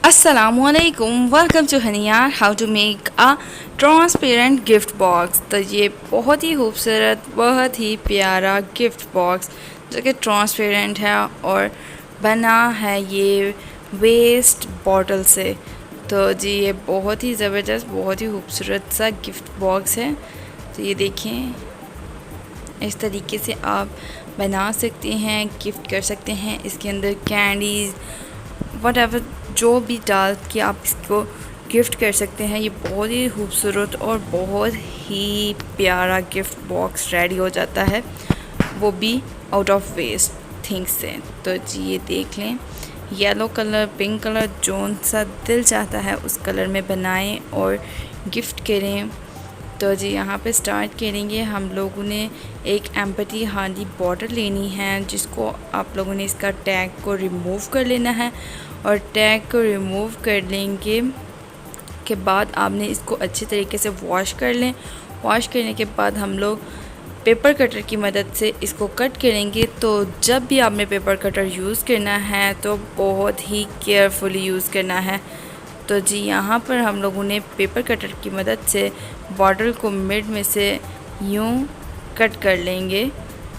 Assalamualaikum, welcome to Haniyar how to make a transparent gift box। तो ये बहुत ही खूबसूरत, बहुत ही प्यारा गिफ्ट बॉक्स जो कि ट्रांसपेरेंट है और बना है ये वेस्ट बॉटल से। तो जी ये बहुत ही ज़बरदस्त, बहुत ही खूबसूरत सा गिफ्ट बॉक्स है। तो ये देखें, इस तरीके से आप बना सकते हैं, गिफ्ट कर सकते हैं। इसके अंदर कैंडीज़ वट जो भी डाल के आप इसको गिफ्ट कर सकते हैं। ये बहुत ही खूबसूरत और बहुत ही प्यारा गिफ्ट बॉक्स रेडी हो जाता है, वो भी आउट ऑफ वेस्ट थिंग्स से। तो जी ये देख लें, yellow colour, pink colour, zone सा दिल चाहता है उस कलर में बनाएं और गिफ्ट करें। तो जी यहाँ पे स्टार्ट करेंगे। हम लोगों ने एक एम्पटी हार्डी बॉटल लेनी है, जिसको आप लोगों ने इसका टैग को रिमूव कर लेना है। और टैग को रिमूव कर लेंगे के बाद आपने इसको अच्छे तरीके से वॉश कर लें। वॉश करने के बाद हम लोग पेपर कटर की मदद से इसको कट करेंगे। तो जब भी आपने पेपर कटर यूज़ करना है तो बहुत ही केयरफुली यूज़ करना है। तो जी यहाँ पर हम लोगों ने पेपर कटर की मदद से बॉटल को मिड में से यूँ कट कर लेंगे।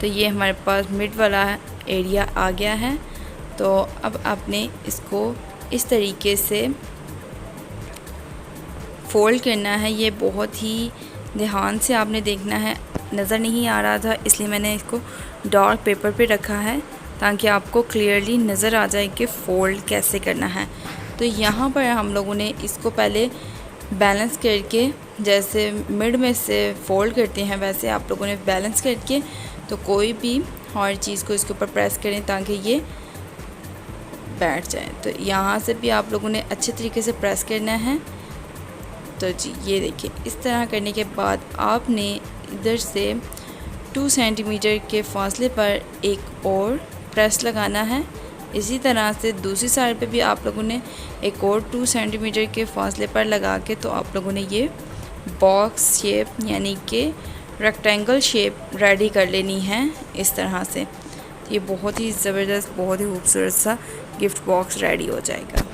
तो ये हमारे पास मिड वाला एरिया आ गया है। तो अब आपने इसको इस तरीके से फ़ोल्ड करना है। ये बहुत ही ध्यान से आपने देखना है। नज़र नहीं आ रहा था इसलिए मैंने इसको डार्क पेपर पे रखा है, ताकि आपको क्लियरली नज़र आ जाए कि फ़ोल्ड कैसे करना है। तो यहाँ पर हम लोगों ने इसको पहले बैलेंस करके, जैसे मिड में से फ़ोल्ड करते हैं वैसे आप लोगों ने बैलेंस करके तो कोई भी और चीज़ को इसके ऊपर प्रेस करें ताकि ये बैठ जाए। तो यहाँ से भी आप लोगों ने अच्छे तरीके से प्रेस करना है। तो जी ये देखिए, इस तरह करने के बाद आपने इधर से 2 सेंटीमीटर के फासले पर एक और प्रेस लगाना है। इसी तरह से दूसरी साइड पे भी आप लोगों ने एक और 2 सेंटीमीटर के फासले पर लगा के तो आप लोगों ने ये बॉक्स शेप यानी कि रेक्टेंगल शेप रेडी कर लेनी है इस तरह से। ये बहुत ही ज़बरदस्त, बहुत ही खूबसूरत सा गिफ्ट बॉक्स रेडी हो जाएगा।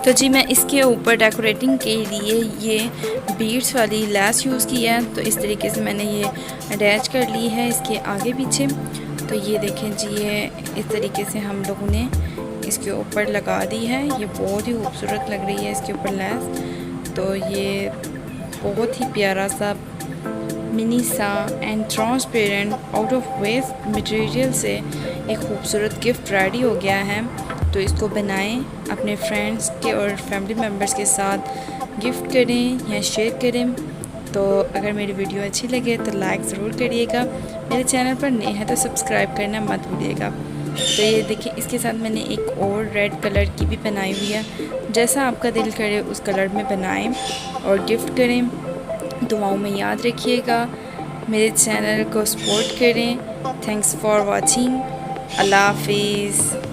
तो जी मैं इसके ऊपर डेकोरेटिंग के लिए ये बीड्स वाली लैस यूज़ की है। तो इस तरीके से मैंने ये अटैच कर ली है इसके आगे पीछे। तो ये देखें जी, ये इस तरीके से हम लोगों ने इसके ऊपर लगा दी है। ये बहुत ही खूबसूरत लग रही है इसके ऊपर लैस। तो ये बहुत ही प्यारा सा मिनी सा and transparent out of waste material से एक खूबसूरत गिफ्ट रेडी हो गया है। तो इसको बनाएं, अपने फ्रेंड्स के और फैमिली मेम्बर्स के साथ गिफ्ट करें या शेयर करें। तो अगर मेरी वीडियो अच्छी लगे तो लाइक ज़रूर करिएगा। मेरे चैनल पर नए हैं तो सब्सक्राइब करना मत भूलिएगा। तो ये देखिए, इसके साथ मैंने एक और रेड कलर की भी बनाई हुई है। जैसा आपका दिल करे उस कलर में बनाएं और गिफ्ट करें। दुआओं में याद रखिएगा, मेरे चैनल को सपोर्ट करें। Thanks for watching. अल्लाह हाफिज़।